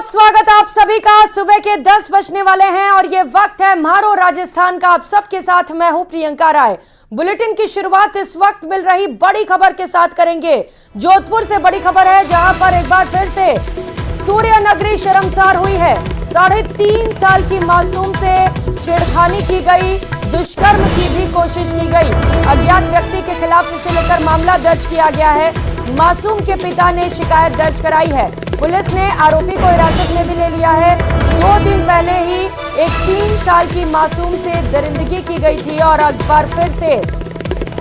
बहुत स्वागत आप सभी का। सुबह के 10 बजने वाले हैं और ये वक्त है म्हारो राजस्थान का। आप सबके साथ मैं हूं प्रियंका राय। बुलेटिन की शुरुआत इस वक्त मिल रही बड़ी खबर के साथ करेंगे। जोधपुर से बड़ी खबर है जहां पर एक बार फिर से सूर्य नगरी शर्मसार हुई है। 3.5 साल की मासूम से छेड़खानी की गई, दुष्कर्म की भी कोशिश की गई। अज्ञात व्यक्ति के खिलाफ इसे लेकर मामला दर्ज किया गया है। मासूम के पिता ने शिकायत दर्ज कराई है। पुलिस ने आरोपी को हिरासत में भी ले लिया है। 2 दिन पहले ही एक 3 साल की मासूम से दरिंदगी की गई थी और एक बार फिर से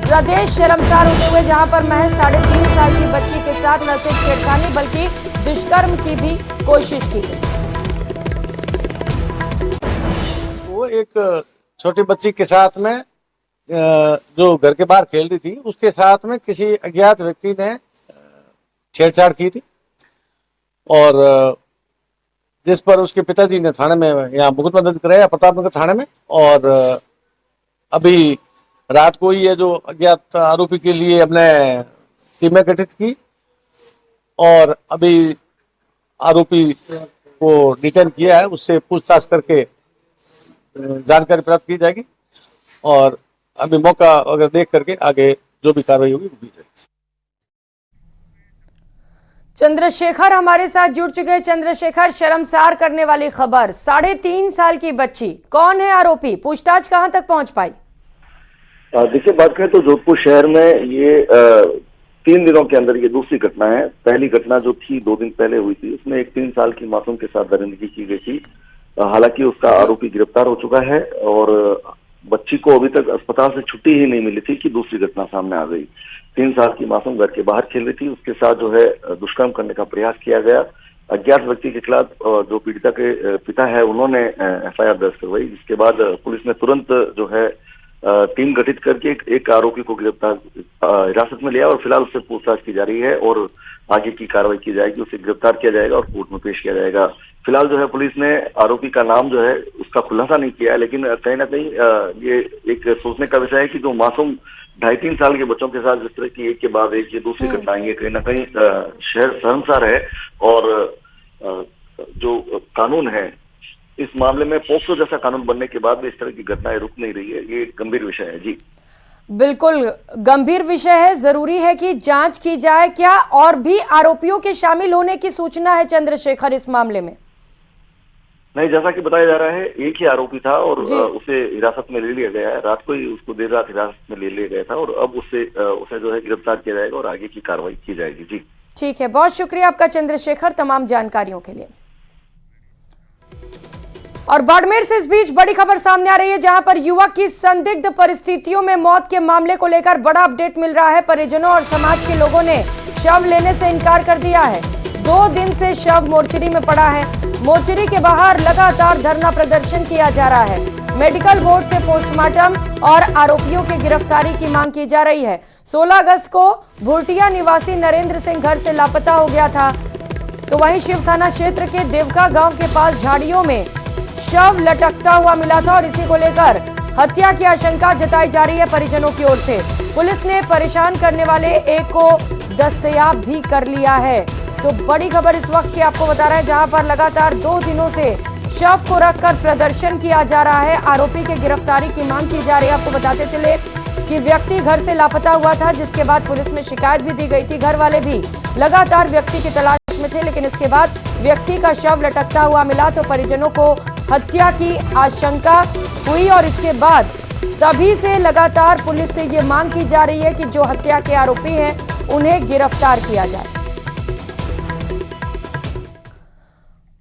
प्रदेश शर्मसार होते हुए जहां पर महज 3.5 साल की बच्ची के साथ न सिर्फ छेड़खानी बल्कि दुष्कर्म की भी कोशिश की गई। वो एक छोटी बच्ची के साथ में जो घर के बाहर खेल रही थी, उसके साथ में किसी अज्ञात व्यक्ति ने छेड़छाड़ की थी और जिस पर उसके पिताजी ने थाने में यहाँ मुकदमा दर्ज कराया प्रतापनगर थाने में। और अभी रात को ही ये जो अज्ञात आरोपी के लिए हमने टीमें गठित की और अभी आरोपी को डिटेन किया है। उससे पूछताछ करके जानकारी प्राप्त की जाएगी और अभी मौका अगर देख करके आगे जो भी कार्रवाई होगी वो की जाएगी। चंद्रशेखर हमारे साथ जुड़ चुके हैं। चंद्रशेखर, शर्मसार करने वाली खबर, 3.5 साल की बच्ची, कौन है आरोपी? पूछताछ कहां तक पहुंच पाई? देखिए, बात करें तो जोधपुर शहर में ये 3 दिनों के अंदर ये दूसरी घटना है। पहली घटना जो थी 2 दिन पहले हुई थी, उसमें एक 3 साल की मासूम के साथ दरिंदगी की गई थी। हालांकि उसका आरोपी गिरफ्तार हो चुका है और बच्ची को अभी तक अस्पताल से छुट्टी ही नहीं मिली थी कि दूसरी घटना सामने आ गई। 3 साल की मासूम घर के बाहर खेल रही थी, उसके साथ जो है दुष्कर्म करने का प्रयास किया गया। अज्ञात व्यक्ति के खिलाफ जो पीड़िता के पिता है उन्होंने एफआईआर दर्ज करवाई, जिसके बाद पुलिस ने तुरंत जो है टीम गठित करके एक आरोपी को गिरफ्तार हिरासत में लिया और फिलहाल उससे पूछताछ की जा रही है और आगे की कार्रवाई की जाएगी। उसे गिरफ्तार किया जाएगा और कोर्ट में पेश किया जाएगा। फिलहाल जो है पुलिस ने आरोपी का नाम जो है उसका खुलासा नहीं किया है, लेकिन कहीं ना कहीं ये एक सोचने का विषय है कि जो मासूम 2.5-3 साल के बच्चों के साथ जिस तरह की एक के बाद एक ये दूसरी घटनाएं, ये कहीं ना कहीं शहर शर्मसार है। और जो कानून है इस मामले में पोक्सो जैसा कानून बनने के बाद भी इस तरह की घटनाएं रुक नहीं रही है। ये एक गंभीर विषय है। जी बिल्कुल गंभीर विषय है, जरूरी है कि जांच की जाए। क्या और भी आरोपियों के शामिल होने की सूचना है चंद्रशेखर इस मामले में? नहीं, जैसा कि बताया जा रहा है एक ही आरोपी था और उसे हिरासत में ले लिया गया है। रात को ही उसको देर रात हिरासत में ले लिया गया था और अब उसे जो है गिरफ्तार किया जाएगा और आगे की कार्रवाई की जाएगी। जी ठीक है, बहुत शुक्रिया आपका चंद्रशेखर तमाम जानकारियों के लिए। और बाड़मेर से इस बीच बड़ी खबर सामने आ रही है जहां पर युवक की संदिग्ध परिस्थितियों में मौत के मामले को लेकर बड़ा अपडेट मिल रहा है। परिजनों और समाज के लोगों ने शव लेने से इनकार कर दिया है। 2 दिन से शव मोर्चरी में पड़ा है। मोर्चरी के बाहर लगातार धरना प्रदर्शन किया जा रहा है। मेडिकल बोर्ड से पोस्टमार्टम और आरोपियों की गिरफ्तारी की मांग की जा रही है। 16 अगस्त को भुरटिया निवासी नरेंद्र सिंह घर से लापता हो गया था, तो वहीं शिव थाना क्षेत्र के देवका गांव के पास झाड़ियों में शव लटकता हुआ मिला था और इसी को लेकर हत्या की आशंका जताई जा रही है परिजनों की ओर से। पुलिस ने परेशान करने वाले एक को दस्तयाब भी कर लिया है। तो बड़ी खबर इस वक्त की आपको बता रहे हैं जहां पर लगातार 2 दिनों से शव को रखकर प्रदर्शन किया जा रहा है। आरोपी की गिरफ्तारी की मांग की जा रही है। आपको बताते चले कि व्यक्ति घर से लापता हुआ था, जिसके बाद पुलिस में शिकायत भी दी गई थी। घर वाले भी लगातार व्यक्ति की तलाश में थे, लेकिन इसके बाद व्यक्ति का शव लटकता हुआ मिला तो परिजनों को हत्या की आशंका हुई और इसके बाद तभी से लगातार पुलिस से ये मांग की जा रही है कि जो हत्या के आरोपी हैं उन्हें गिरफ्तार किया जाए।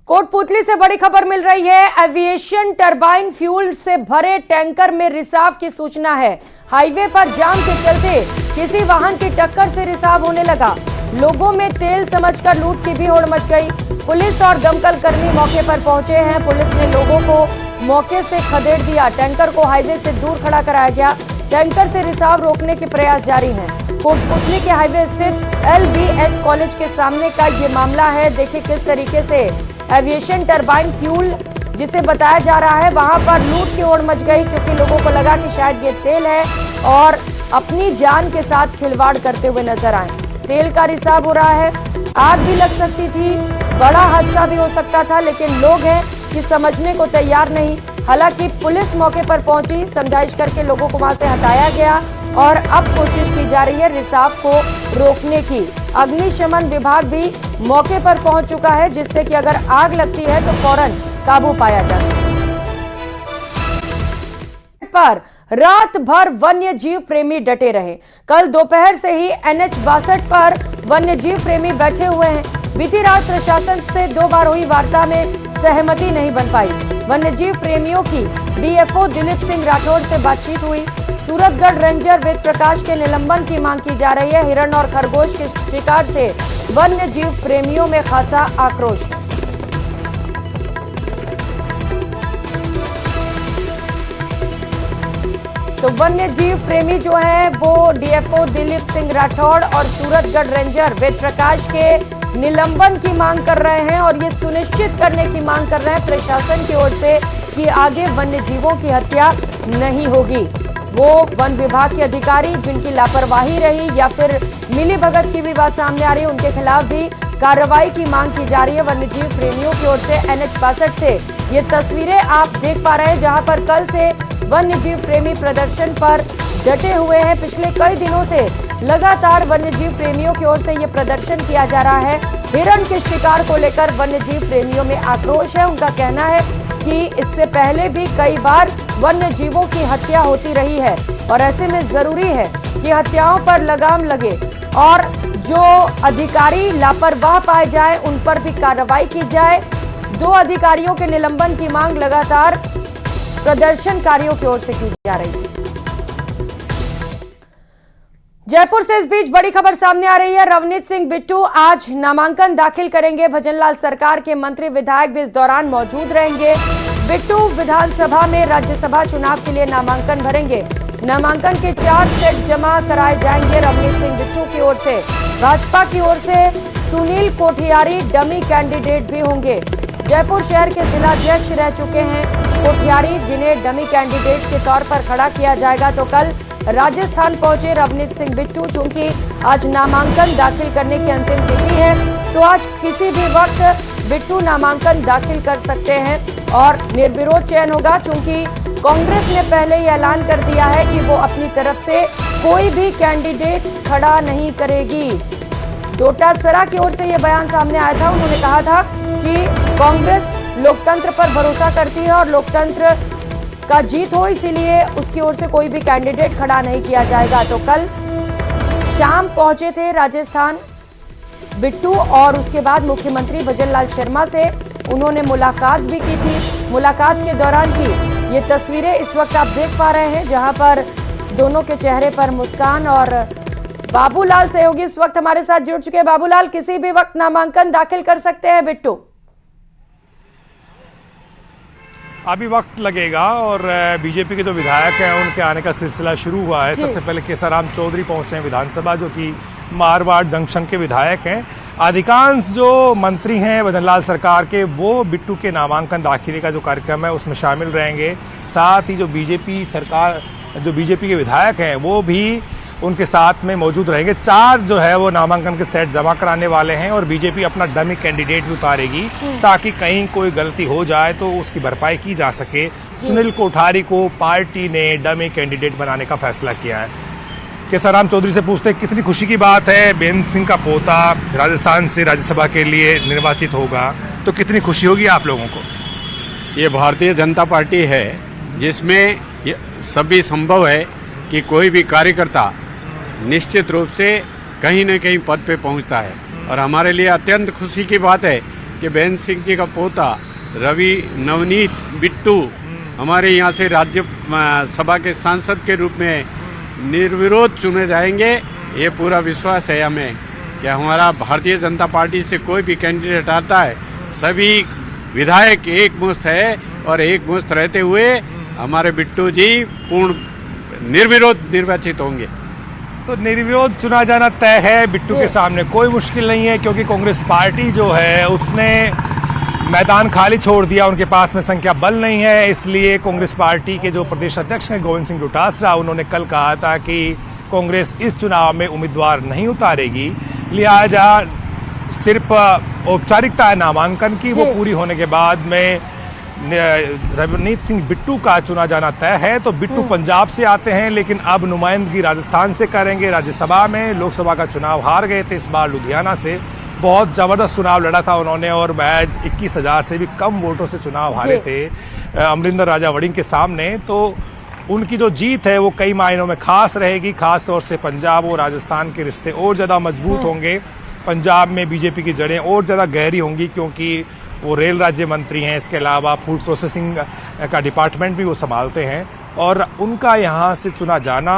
कोटपुतली से बड़ी खबर मिल रही है। एविएशन टरबाइन फ्यूल से भरे टैंकर में रिसाव की सूचना है। हाईवे पर जाम के चलते किसी वाहन की टक्कर से रिसाव होने लगा। लोगों में तेल समझकर लूट की भी होड़ मच गई। पुलिस और दमकल कर्मी मौके पर पहुंचे हैं। पुलिस ने लोगों को मौके से खदेड़ दिया। टैंकर को हाईवे से दूर खड़ा कराया गया। टैंकर से रिसाव रोकने के प्रयास जारी हैं। कोटपुतली के हाईवे स्थित LBS कॉलेज के सामने का ये मामला है। देखिए किस तरीके से एविएशन टरबाइन फ्यूल जिसे बताया जा रहा है वहां पर लूट की ओर मच गई, क्योंकि लोगों को लगा कि शायद ये तेल है और अपनी जान के साथ खिलवाड़ करते हुए नजर आए। तेल का रिसाव हो रहा है, आग भी लग सकती थी। बड़ा हादसा भी हो सकता था, लेकिन लोग हैं कि समझने को तैयार नहीं। हालांकि पुलिस मौके पर पहुंची, समझाइश करके लोगों को वहां से हटाया गया और अब कोशिश की जा रही है रिसाव को रोकने की। अग्निशमन विभाग भी मौके पर पहुंच चुका है, जिससे कि अगर आग लगती है तो फौरन काबू पाया जा सके। पर रात भर वन्य जीव प्रेमी डटे रहे। कल दोपहर से ही NH 62 पर वन्य जीव प्रेमी बैठे हुए हैं। बीती रात प्रशासन से 2 बार हुई वार्ता में सहमति नहीं बन पाई। वन्य जीव प्रेमियों की DFO दिलीप सिंह राठौर से बातचीत हुई। सूरतगढ़ रेंजर वेद प्रकाश के निलंबन की मांग की जा रही है। हिरण और खरगोश के शिकार से वन्य जीव प्रेमियों में खासा आक्रोश है। तो वन्य जीव प्रेमी जो है वो DFO दिलीप सिंह राठौड़ और सूरतगढ़ रेंजर वेद प्रकाश के निलंबन की मांग कर रहे हैं और ये सुनिश्चित करने की मांग कर रहे हैं प्रशासन की ओर से कि आगे वन्य जीवों की हत्या नहीं होगी। वो वन विभाग के अधिकारी जिनकी लापरवाही रही या फिर मिलीभगत की भी बात सामने आ रही है, उनके खिलाफ भी कार्रवाई की मांग की जा रही है। वन्य जीव प्रेमियों की ओर से NH 62 से ये तस्वीरें आप देख पा रहे हैं, जहां पर कल से वन्य जीव प्रेमी प्रदर्शन पर डटे हुए हैं। पिछले कई दिनों से लगातार वन्य जीव प्रेमियों की ओर से ये प्रदर्शन किया जा रहा है। हिरण के शिकार को लेकर वन्य जीव प्रेमियों में आक्रोश है। उनका कहना है कि इससे पहले भी कई बार वन्य जीवों की हत्या होती रही है और ऐसे में जरूरी है कि हत्याओं पर लगाम लगे और जो अधिकारी लापरवाह पाए जाए उन पर भी कार्रवाई की जाए। 2 अधिकारियों के निलंबन की मांग लगातार प्रदर्शनकारियों की ओर से की जा रही है। जयपुर से इस बीच बड़ी खबर सामने आ रही है। रवनीत सिंह बिट्टू आज नामांकन दाखिल करेंगे। भजनलाल सरकार के मंत्री विधायक भी इस दौरान मौजूद रहेंगे। बिट्टू विधानसभा में राज्यसभा चुनाव के लिए नामांकन भरेंगे। नामांकन के 4 सेट जमा कराए जाएंगे रवनीत सिंह बिट्टू की ओर से। भाजपा की ओर से सुनील कोठियारी डमी कैंडिडेट भी होंगे। जयपुर शहर के जिलाध्यक्ष रह चुके हैं कोठियारी, जिन्हें डमी कैंडिडेट के तौर पर खड़ा किया जाएगा। तो कल राजस्थान पहुंचे रवनीत सिंह बिट्टू, चूंकि आज नामांकन दाखिल करने की अंतिम तिथि है तो आज किसी भी वक्त बिट्टू नामांकन दाखिल कर सकते हैं और निर्विरोध चयन होगा। चूंकि कांग्रेस ने पहले ही ऐलान कर दिया है कि वो अपनी तरफ से कोई भी कैंडिडेट खड़ा नहीं करेगी। डोटासरा की ओर से यह बयान सामने आया था। उन्होंने कहा था कि कांग्रेस लोकतंत्र पर भरोसा करती है और लोकतंत्र का जीत हो, इसीलिए उसकी ओर से कोई भी कैंडिडेट खड़ा नहीं किया जाएगा। तो कल शाम पहुंचे थे राजस्थान बिट्टू और उसके बाद मुख्यमंत्री भजनलाल शर्मा से उन्होंने मुलाकात भी की थी। मुलाकात के दौरान की ये तस्वीरें इस वक्त आप देख पा रहे हैं, जहां पर दोनों के चेहरे पर मुस्कान। और बाबूलाल सहयोगी इस वक्त हमारे साथ जुड़ चुके हैं। बाबूलाल, किसी भी वक्त नामांकन दाखिल कर सकते हैं बिट्टू? अभी वक्त लगेगा और बीजेपी के जो विधायक हैं उनके आने का सिलसिला शुरू हुआ है। सबसे पहले केसाराम चौधरी पहुंचे हैं विधानसभा, जो कि मारवाड़ जंक्शन के विधायक हैं। अधिकांश जो मंत्री हैं भजनलाल सरकार के, वो बिट्टू के नामांकन दाखिले का जो कार्यक्रम है उसमें शामिल रहेंगे। साथ ही जो बीजेपी के विधायक हैं वो भी उनके साथ में मौजूद रहेंगे। 4 जो है वो नामांकन के सेट जमा कराने वाले हैं और बीजेपी अपना डमी कैंडिडेट भी उतारेगी ताकि कहीं कोई गलती हो जाए तो उसकी भरपाई की जा सके। सुनील कोठारी को पार्टी ने डमी कैंडिडेट बनाने का फैसला किया है। केसाराम चौधरी से पूछते हैं कितनी खुशी की बात है, बेन सिंह का पोता राजस्थान से राज्यसभा के लिए निर्वाचित होगा, तो कितनी खुशी होगी आप लोगों को? ये भारतीय जनता पार्टी है जिसमें सभी संभव है कि कोई भी कार्यकर्ता निश्चित रूप से कहीं न कहीं पद पे पहुंचता है। और हमारे लिए अत्यंत खुशी की बात है कि बेन सिंह जी का पोता रवि नवनीत बिट्टू हमारे यहाँ से राज्यसभा के सांसद के रूप में निर्विरोध चुने जाएंगे। ये पूरा विश्वास है हमें कि हमारा भारतीय जनता पार्टी से कोई भी कैंडिडेट आता है, सभी विधायक एक मुश्त है और एक मुश्त रहते हुए हमारे बिट्टू जी पूर्ण निर्विरोध निर्वाचित होंगे। तो निर्विरोध चुना जाना तय है बिट्टू के सामने, कोई मुश्किल नहीं है, क्योंकि कांग्रेस पार्टी जो है उसने मैदान खाली छोड़ दिया, उनके पास में संख्या बल नहीं है। इसलिए कांग्रेस पार्टी के जो प्रदेश अध्यक्ष हैं गोविंद सिंह डोटासरा, उन्होंने कल कहा था कि कांग्रेस इस चुनाव में उम्मीदवार नहीं उतारेगी, लिहाजा सिर्फ औपचारिकता है नामांकन की, वो जी। पूरी होने के बाद में रवनीत सिंह बिट्टू का चुना जाना तय है। तो बिट्टू पंजाब से आते हैं, लेकिन अब नुमाइंदगी राजस्थान से करेंगे। राज्यसभा में लोकसभा का चुनाव हार गए थे, इस बार लुधियाना से बहुत जबरदस्त चुनाव लड़ा था उन्होंने और महज 21,000 से भी कम वोटों से चुनाव हारे थे अमरिंदर राजा वड़िंग के सामने। तो उनकी जो जीत है वो कई मायनों में खास रहेगी, खास तौर से पंजाब और राजस्थान के रिश्ते और ज्यादा मजबूत होंगे। पंजाब में बीजेपी की जड़ें और ज्यादा गहरी होंगी, क्योंकि वो रेल राज्य मंत्री हैं, इसके अलावा फूड प्रोसेसिंग का डिपार्टमेंट भी वो संभालते हैं और उनका यहाँ से चुना जाना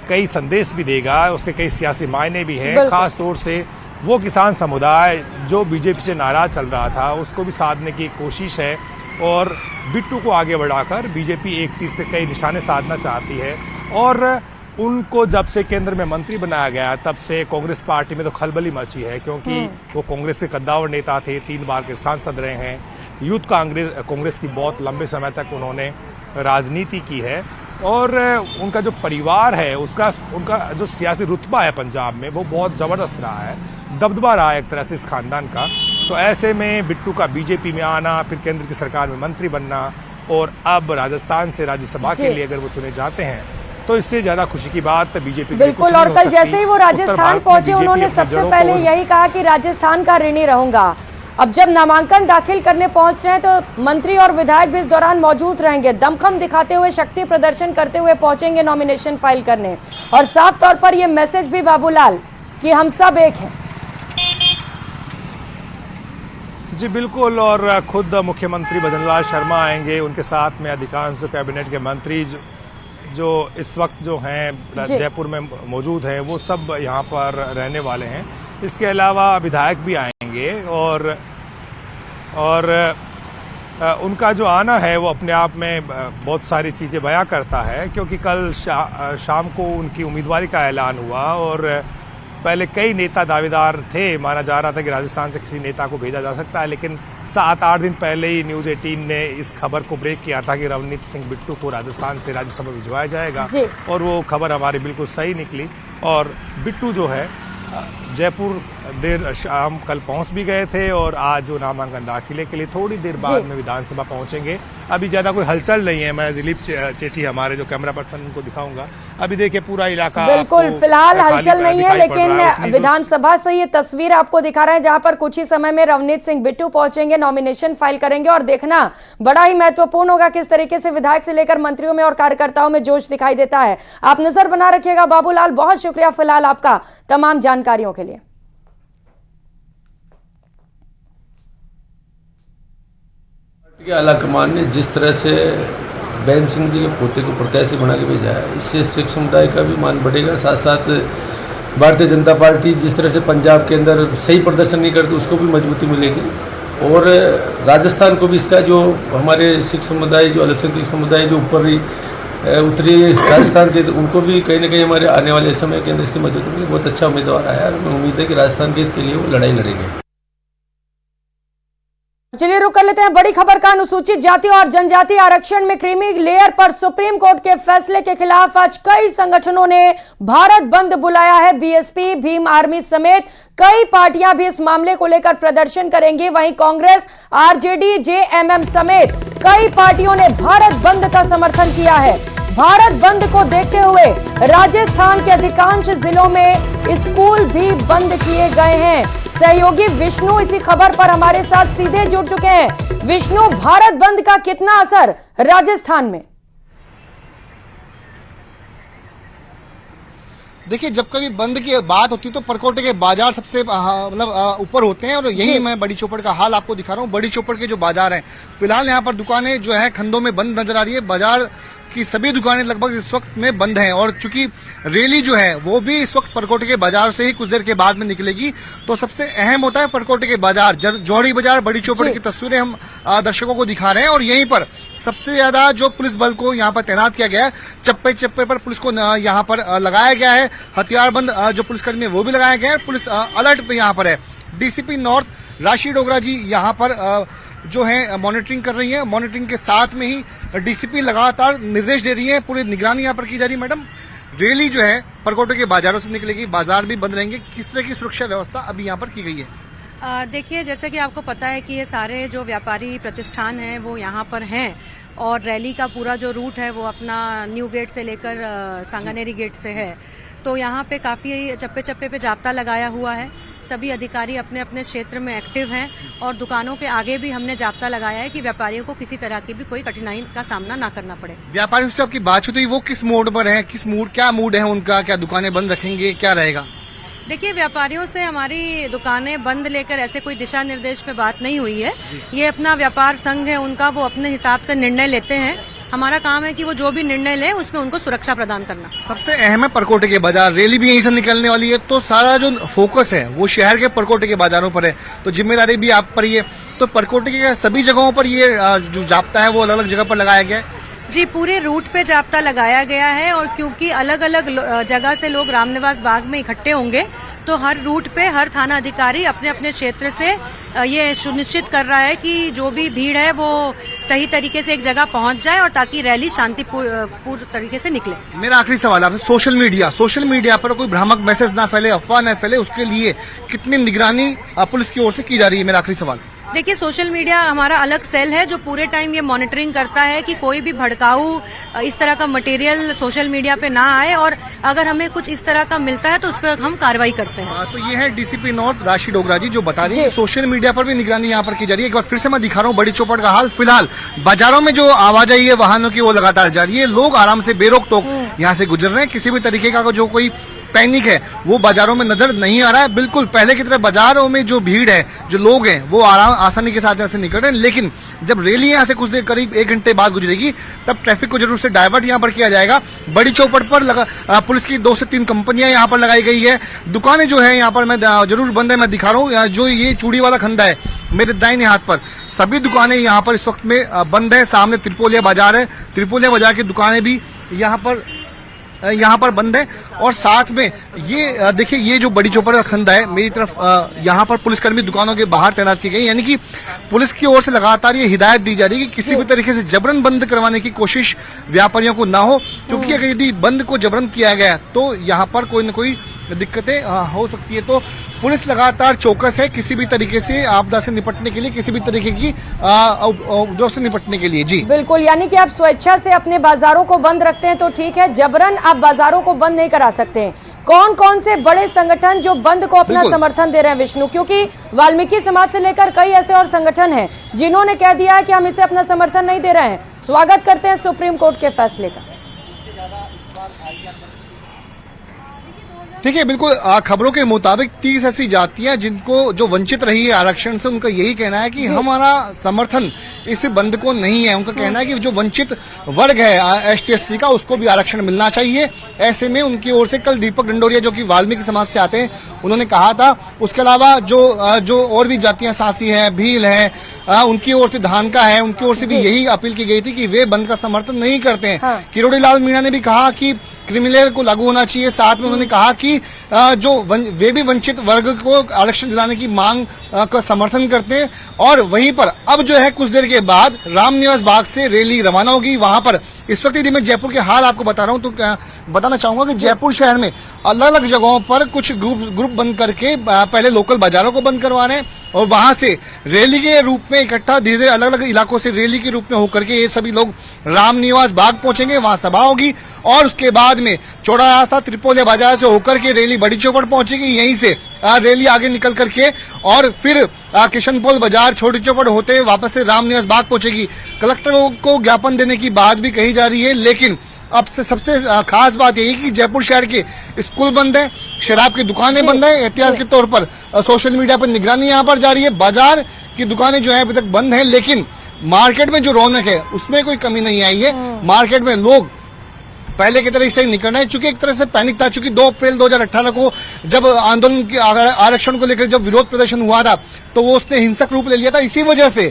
कई संदेश भी देगा, उसके कई सियासी मायने भी हैं। खास तौर से वो किसान समुदाय जो बीजेपी से नाराज चल रहा था उसको भी साधने की कोशिश है और बिट्टू को आगे बढ़ाकर बीजेपी एक तीर से कई निशाने साधना चाहती है। और उनको जब से केंद्र में मंत्री बनाया गया तब से कांग्रेस पार्टी में तो खलबली मची है, क्योंकि वो कांग्रेस के कद्दावर नेता थे, 3 बार के सांसद रहे हैं, यूथ कांग्रेस की बहुत लंबे समय तक उन्होंने राजनीति की है और उनका जो परिवार है उनका जो सियासी रुतबा है पंजाब में वो बहुत जबरदस्त रहा है, दबदबा रहा है एक तरह से इस खानदान का। तो ऐसे में बिट्टू का बीजेपी में आना, फिर केंद्र की सरकार में मंत्री बनना और अब राजस्थान से राज्यसभा के लिए अगर वो चुने जाते हैं तो इससे ज्यादा खुशी की बात बीजेपी बिल्कुल। और कल जैसे ही वो राजस्थान पहुंचे उन्होंने सबसे पहले यही कहा कि राजस्थान का ऋणी रहूंगा। अब जब नामांकन दाखिल करने पहुंच रहे हैं तो मंत्री और विधायक भी इस दौरान मौजूद रहेंगे, दमखम दिखाते हुए, शक्ति प्रदर्शन करते हुए पहुंचेंगे नॉमिनेशन फाइल करने। और साफ तौर पर यह मैसेज भी बाबूलाल कि हम सब एक हैं। जी बिल्कुल। और खुद मुख्यमंत्री भजनलाल शर्मा आएंगे, उनके साथ में अधिकांश कैबिनेट के मंत्री जो इस वक्त जो हैं जयपुर में मौजूद हैं वो सब यहाँ पर रहने वाले हैं। इसके अलावा विधायक भी आएंगे और उनका जो आना है वो अपने आप में बहुत सारी चीज़ें बयां करता है, क्योंकि कल शाम को उनकी उम्मीदवारी का ऐलान हुआ और पहले कई नेता दावेदार थे, माना जा रहा था कि राजस्थान से किसी नेता को भेजा जा सकता है, लेकिन 7-8 दिन पहले ही न्यूज़ 18 ने इस खबर को ब्रेक किया था कि रवनीत सिंह बिट्टू को राजस्थान से राज्यसभा भिजवाया जाएगा और वो खबर हमारी बिल्कुल सही निकली। और बिट्टू जो है जयपुर देर शाम कल पहुंच भी गए थे और आज वो नामांकन दाखिले के लिए थोड़ी देर बाद में विधानसभा पहुंचेंगे। अभी ज्यादा कोई हलचल नहीं है, मैं दिलीप चेसी हमारे जो कैमरा पर्सन उनको दिखाऊंगा। अभी देखिए पूरा इलाका बिल्कुल फिलहाल हलचल नहीं है, लेकिन विधानसभा से ये तस्वीर आपको दिखा रहे हैं जहां पर कुछ ही समय में रवनीत सिंह बिट्टू पहुंचेंगे, नॉमिनेशन फाइल करेंगे और देखना बड़ा ही महत्वपूर्ण होगा किस तरीके से विधायक से लेकर मंत्रियों में और कार्यकर्ताओं में जोश दिखाई देता है। आप नजर बना रखिएगा। बाबूलाल, बहुत शुक्रिया फिलहाल आपका तमाम जानकारियों के लिए। के आला कमान ने जिस तरह से बैन सिंह जी के पोते को प्रत्याशी बना के भेजा है, इससे सिख समुदाय का भी मान बढ़ेगा। साथ साथ भारतीय जनता पार्टी जिस तरह से पंजाब के अंदर सही प्रदर्शन नहीं करती उसको भी मजबूती मिलेगी और राजस्थान को भी इसका जो हमारे सिख समुदाय, जो अल्पसंख्यक समुदाय जो उत्तरी राजस्थान के, उनको भी कहीं ना कहीं हमारे आने वाले समय के अंदर इसकी मदद मिलेगी। बहुत अच्छा उम्मीदवार आया है, हमें उम्मीद है कि राजस्थान के हित के लिए वो लड़ाई लड़ेंगे। चलिए रुक कर लेते हैं बड़ी खबर का। अनुसूचित जाति और जनजाति आरक्षण में क्रीमी लेयर पर सुप्रीम कोर्ट के फैसले के खिलाफ आज कई संगठनों ने भारत बंद बुलाया है। बीएसपी, भीम आर्मी समेत कई पार्टियां भी इस मामले को लेकर प्रदर्शन करेंगी। वहीं कांग्रेस, आरजेडी, जेएमएम समेत कई पार्टियों ने भारत बंद का समर्थन किया है। भारत बंद को देखते हुए राजस्थान के अधिकांश जिलों में स्कूल भी बंद किए गए हैं। सहयोगी विष्णु इसी खबर पर हमारे साथ सीधे जुड़ चुके हैं। विष्णु, भारत बंद का कितना असर राजस्थान में? देखिए, जब कभी बंद की बात होती है तो परकोटे के बाजार सबसे मतलब ऊपर होते हैं और यही मैं बड़ी चौपड़ का हाल आपको दिखा रहा हूँ। बड़ी चौपड़ के जो बाजार हैं, फिलहाल यहाँ पर दुकानें जो है खंडों में बंद नजर आ रही है। बाजार की सभी दुकानें लगभग इस वक्त में बंद हैं और चूंकि रैली जो है वो भी इस वक्त परकोटे के बाजार से ही कुछ देर के बाद में निकलेगी, तो सबसे अहम होता है परकोटे के बाजार, जौहरी बाजार, बड़ी चौपड़ की तस्वीरें हम दर्शकों को दिखा रहे हैं। और यहीं पर सबसे ज्यादा जो पुलिस बल को यहाँ पर तैनात किया गया है, चप्पे चप्पे पर पुलिस को यहाँ पर लगाया गया है। हथियारबंद जो पुलिसकर्मी है वो भी लगाया गया है। पुलिस अलर्ट पे यहाँ पर है। डीसीपी नॉर्थ राशि डोगरा जी यहाँ पर जो है मॉनिटरिंग कर रही है। मॉनिटरिंग के साथ में ही डीसीपी लगातार निर्देश दे रही है, पूरी निगरानी यहाँ पर की जा रही है। मैडम, रैली जो है परकोटे के बाजारों से निकलेगी, बाजार भी बंद रहेंगे, किस तरह की सुरक्षा व्यवस्था अभी यहाँ पर की गई है? देखिए, जैसे कि आपको पता है कि ये सारे जो व्यापारी प्रतिष्ठान हैं वो यहाँ पर हैं और रैली का पूरा जो रूट है वो अपना न्यू गेट से लेकर सांगानेरी गेट से है। तो यहाँ पे काफ़ी चप्पे चप्पे पे जाब्ता लगाया हुआ है। सभी अधिकारी अपने अपने क्षेत्र में एक्टिव हैं और दुकानों के आगे भी हमने जाब्ता लगाया है कि व्यापारियों को किसी तरह की भी कोई कठिनाई का सामना ना करना पड़े। व्यापारियों से आपकी बात हुई, वो किस मोड पर है, क्या मूड है उनका, क्या दुकानें बंद रखेंगे, क्या रहेगा? देखिए, व्यापारियों से हमारी दुकानें बंद लेकर ऐसे कोई दिशा निर्देश पे बात नहीं हुई है। ये अपना व्यापार संघ है उनका, वो अपने हिसाब से निर्णय लेते हैं। हमारा काम है कि वो जो भी निर्णय ले उसमें उनको सुरक्षा प्रदान करना। सबसे अहम है परकोटे के बाजार, रैली भी यहीं से निकलने वाली है, तो सारा जो फोकस है वो शहर के परकोटे के बाजारों पर है, तो जिम्मेदारी भी आप पर ही है। तो परकोटे के सभी जगहों पर ये जो जाब्ता है वो अलग अलग जगह पर लगाया गया है? जी, पूरे रूट पे जाब्ता लगाया गया है और क्योंकि अलग अलग जगह से लोग रामनिवास बाग में इकट्ठे होंगे तो हर रूट पे हर थाना अधिकारी अपने अपने क्षेत्र से ये सुनिश्चित कर रहा है कि जो भी भीड़ है वो सही तरीके से एक जगह पहुंच जाए और ताकि रैली शांतिपूर्ण तरीके से निकले। मेरा आखिरी सवाल आपसे, सोशल मीडिया पर कोई भ्रामक मैसेज ना फैले, अफवाह ना फैले, उसके लिए कितनी निगरानी पुलिस की ओर से की जा रही है? मेरा आखिरी सवाल। देखिए, सोशल मीडिया हमारा अलग सेल है जो पूरे टाइम ये मॉनिटरिंग करता है कि कोई भी भड़काऊ इस तरह का मटेरियल सोशल मीडिया पे ना आए और अगर हमें कुछ इस तरह का मिलता है तो उस पर हम कार्रवाई करते हैं। तो ये है डीसीपी नॉर्थ राशि डोगरा जी जो बता रही है सोशल मीडिया पर भी निगरानी यहाँ पर की जा रही है। एक बार फिर से मैं दिखा रहा हूँ बड़ी चौपड़ का हाल। फिलहाल बाजारों में जो आवाजाही है वाहनों की वो लगातार जारी है, लोग आराम से बेरोक टोक यहाँ से गुजर रहे हैं। किसी भी तरीके का जो कोई पैनिक है वो बाजारों में नजर नहीं आ रहा है। बिल्कुल पहले की तरह बाजारों में जो भीड़ है, जो लोग हैं वो आसानी के साथ यहाँ से निकल रहे हैं। लेकिन जब रैली यहाँ से कुछ देर करीब 1 घंटे बाद गुजरेगी तब ट्रैफिक को जरूर से डाइवर्ट यहाँ पर किया जाएगा। बड़ी चौपड़ पर पुलिस की 2 से 3 कंपनियां यहाँ पर लगाई गई है। दुकानें जो है यहाँ पर मैं जरूर बंद है, मैं दिखा रहा हूँ। जो ये चूड़ी वाला खंडा है मेरे दाहिने हाथ पर, सभी दुकानें यहाँ पर इस वक्त में बंद है। सामने त्रिपोलिया बाजार है, त्रिपोलिया बाजार की दुकानें भी यहाँ पर बंद है। और साथ में ये देखिए, ये जो बड़ी चौपड़ का खंडा है मेरी तरफ, यहाँ पर पुलिसकर्मी दुकानों के बाहर तैनात की गई, यानी कि पुलिस की ओर से लगातार ये हिदायत दी जा रही है कि किसी भी तरीके से जबरन बंद करवाने की कोशिश व्यापारियों को ना हो, क्योंकि अगर यदि बंद को जबरन किया गया तो यहाँ पर कोई न कोई दिक्कतें हो सकती है। तो पुलिस लगातार चौकस है किसी भी तरीके से आपदा से निपटने के लिए, किसी भी तरीके की उपद्रव से निपटने के लिए। जी बिल्कुल, यानी कि आप स्वेच्छा से अपने बाजारों को बंद रखते हैं तो ठीक है, जबरन आप बाजारों को बंद नहीं करा सकते हैं। कौन कौन से बड़े संगठन जो बंद को अपना समर्थन दे रहे हैं विष्णु? क्योंकि वाल्मीकि समाज से लेकर कई ऐसे और संगठन हैं जिन्होंने कह दिया है कि हम इसे अपना समर्थन नहीं दे रहे हैं। स्वागत करते हैं सुप्रीम कोर्ट के फैसले का। ठीक है, बिल्कुल खबरों के मुताबिक 30 ऐसी जातियां जिनको जो वंचित रही है आरक्षण से, उनका यही कहना है कि हमारा समर्थन इस बंद को नहीं है। उनका कहना है कि जो वंचित वर्ग है ST/SC का, उसको भी आरक्षण मिलना चाहिए। ऐसे में उनकी ओर से कल दीपक डंडोरिया जो कि वाल्मीकि समाज से आते हैं, उन्होंने कहा था। उसके अलावा जो और भी जातियां, सांसी है, भील है, उनकी ओर से धानका है, उनकी ओर से भी यही अपील की गई थी कि वे बंद का समर्थन नहीं करते हैं। किरोड़ी लाल मीणा ने भी कहा कि क्रिमिनल को लागू होना चाहिए। साथ में उन्होंने कहा कि वे भी वंचित वर्ग को आरक्षण दिलाने की मांग का समर्थन करते हैं। और वहीं पर अब जो है कुछ देर के बाद रामनिवास बाग से रैली रवाना होगी। वहां पर इस वक्त यदि मैं जयपुर के हाल आपको बता रहा हूं तो बताना चाहूंगा कि जयपुर शहर में अलग अलग जगहों पर कुछ ग्रुप बंद करके पहले लोकल बाजारों को बंद करवा रहे हैं और वहां से रैली के रूप में इकट्ठा धीरे धीरे अलग अलग इलाकों से रैली के रूप में होकर के ये सभी लोग रामनिवास बाग पहुंचेंगे। वहां सभा होगी और उसके बाद में चौड़ा रास्ता त्रिपोलिया बाजार से होकर के रैली बड़ी चौपड़ पहुंचेगी। यहीं से रैली आगे निकल करके और फिर किशनपोल बाजार, छोटी चौपड़ होते हुए वापस से रामनिवास बाग पहुंचेगी। कलेक्टर को ज्ञापन देने की बात भी कही जा रही है, लेकिन अब से सबसे खास बात यही कि जयपुर शहर के स्कूल बंद है, शराब की दुकानें बंद है। एहतियात के तौर पर सोशल मीडिया पर निगरानी यहाँ पर जारी है। बाजार की दुकानें जो है अभी तक बंद है, लेकिन मार्केट में जो रौनक है उसमें कोई कमी नहीं आई है। मार्केट में लोग पहले की तरह से निकल रहे हैं, चूंकि एक तरह से पैनिक था। चूंकि 2 अप्रैल 2018 को जब आंदोलन के आरक्षण को लेकर जब विरोध प्रदर्शन हुआ था तो वो उसने हिंसक रूप ले लिया था। इसी वजह से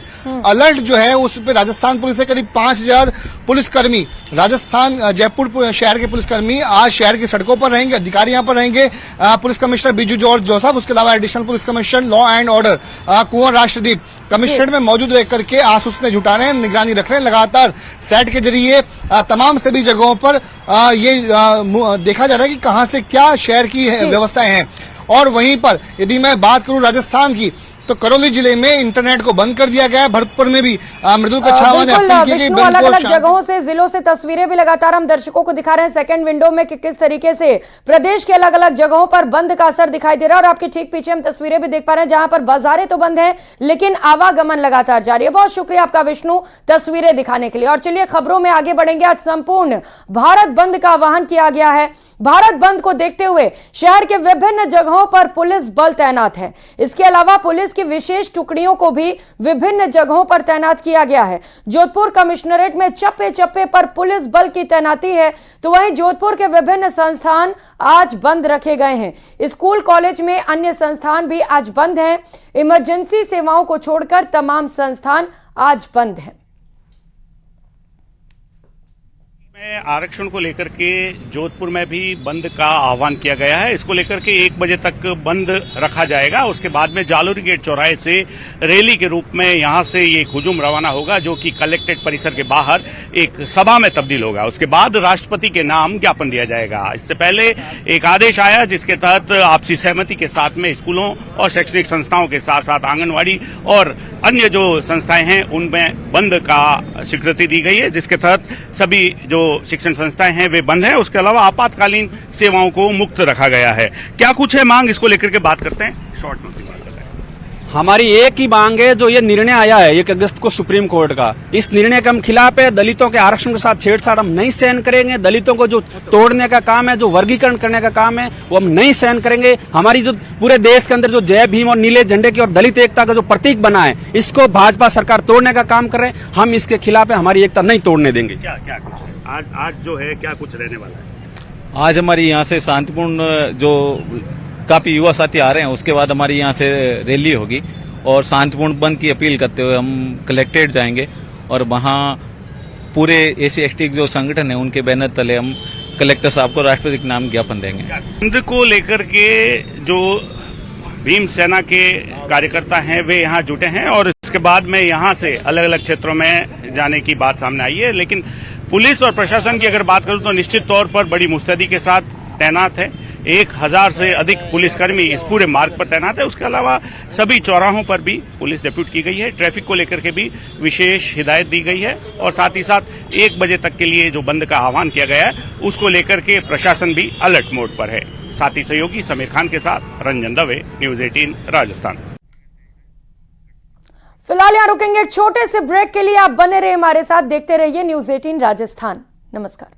अलर्ट जो है उस पर राजस्थान पुलिस से करीब 5000 पुलिसकर्मी, राजस्थान जयपुर शहर के पुलिसकर्मी आज शहर की सड़कों पर रहेंगे। अधिकारी यहाँ पर रहेंगे, police commissioner Biju George Joseph, उसके अलावा additional police commissioner law and order Kunwar Rashtradeep commissioner में मौजूद रह करके आसूचना जुटा रहे हैं, निगरानी रख रहे हैं। लगातार सेट के जरिए तमाम सभी जगहों पर ये देखा जा रहा है कि कहां से क्या शहर की व्यवस्थाएं हैं। और वहीं पर यदि मैं बात करूं राजस्थान की, तो करौली जिले में इंटरनेट को बंद कर दिया गया है। भरतपुर में भी मृदुल कछावा ने बिल्कुल, अपील की कि विष्णु, बंद अलग को अलग शांत- जगहों से, जिलों से तस्वीरें भी लगातार हम दर्शकों को दिखा रहे हैं सेकंड विंडो में कि किस तरीके से प्रदेश के अलग अलग जगहों पर बंद का असर दिखाई दे रहा है। और आपके ठीक पीछे हम तस्वीरें भी देख पा रहे हैं जहां पर बाजारें तो बंद है लेकिन आवागमन लगातार जारी है। बहुत शुक्रिया आपका विष्णु तस्वीरें दिखाने के लिए। और चलिए खबरों में आगे बढ़ेंगे। आज संपूर्ण भारत बंद का आह्वान किया गया है। भारत बंद को देखते हुए शहर के विभिन्न जगहों पर पुलिस बल तैनात है। इसके अलावा पुलिस की विशेष टुकड़ियों को भी विभिन्न जगहों पर तैनात किया गया है। जोधपुर कमिश्नरेट में चप्पे चप्पे पर पुलिस बल की तैनाती है, तो वहीं जोधपुर के विभिन्न संस्थान आज बंद रखे गए हैं। स्कूल, कॉलेज में अन्य संस्थान भी आज बंद हैं। इमरजेंसी सेवाओं को छोड़कर तमाम संस्थान आज बंद हैं। आरक्षण को लेकर के जोधपुर में भी बंद का आह्वान किया गया है। इसको लेकर के 1 बजे तक बंद रखा जाएगा। उसके बाद में जालोरी गेट चौराहे से रैली के रूप में यहां से ये हुजूम रवाना होगा, जो कि कलेक्ट्रेट परिसर के बाहर एक सभा में तब्दील होगा। उसके बाद राष्ट्रपति के नाम ज्ञापन दिया जाएगा। इससे पहले एक आदेश आया जिसके तहत आपसी सहमति के साथ में स्कूलों और शैक्षणिक संस्थाओं के साथ साथ आंगनवाड़ी और अन्य जो संस्थाएं हैं उनमें बंद का स्वीकृति दी गई है, जिसके तहत सभी जो शिक्षण संस्थाएं हैं वे बंद हैं। उसके अलावा आपातकालीन सेवाओं को मुक्त रखा गया है। क्या कुछ है मांग, इसको लेकर के बात करते हैं। शॉर्ट में हमारी एक ही मांग है, जो ये निर्णय आया है 1 अगस्त को सुप्रीम कोर्ट का, इस निर्णय के हम खिलाफ है। दलितों के आरक्षण के साथ छेड़छाड़ हम नहीं सहन करेंगे। दलितों को जो तोड़ने का काम है, जो वर्गीकरण करने का काम है, वो हम नहीं सहन करेंगे। हमारी जो पूरे देश के अंदर जो जय भीम और नीले झंडे की और दलित एकता का जो प्रतीक बना है, इसको भाजपा सरकार तोड़ने का काम कर रहे हैं। हम इसके खिलाफ है, हमारी एकता नहीं तोड़ने देंगे। क्या क्या कुछ है आज जो है, क्या कुछ रहने वाला है? आज हमारी यहाँ से शांतिपूर्ण जो काफी युवा साथी आ रहे हैं, उसके बाद हमारी यहाँ से रैली होगी और शांतिपूर्ण बंद की अपील करते हुए हम कलेक्ट्रेट जाएंगे और वहाँ पूरे SC/ST जो संगठन है उनके बैनर तले हम कलेक्टर साहब को राष्ट्रपति के नाम ज्ञापन देंगे। बंद को लेकर के जो भीम सेना के कार्यकर्ता हैं वे यहाँ जुटे हैं और इसके बाद में यहाँ से अलग अलग क्षेत्रों में जाने की बात सामने आई है। लेकिन पुलिस और प्रशासन की अगर बात करूं तो निश्चित तौर पर बड़ी मुस्तैदी के साथ तैनात है। 1000 से अधिक पुलिसकर्मी इस पूरे मार्ग पर तैनात है। उसके अलावा सभी चौराहों पर भी पुलिस डिप्यूट की गई है। ट्रैफिक को लेकर के भी विशेष हिदायत दी गई है और साथ ही साथ 1 बजे तक के लिए जो बंद का आह्वान किया गया है उसको लेकर के प्रशासन भी अलर्ट मोड पर है। साथी सहयोगी समीर खान के साथ रंजन दवे, न्यूज 18 राजस्थान। फिलहाल यहाँ रुकेंगे एक छोटे से ब्रेक के लिए। आप बने रहे हमारे साथ, देखते रहिए न्यूज 18 राजस्थान। नमस्कार।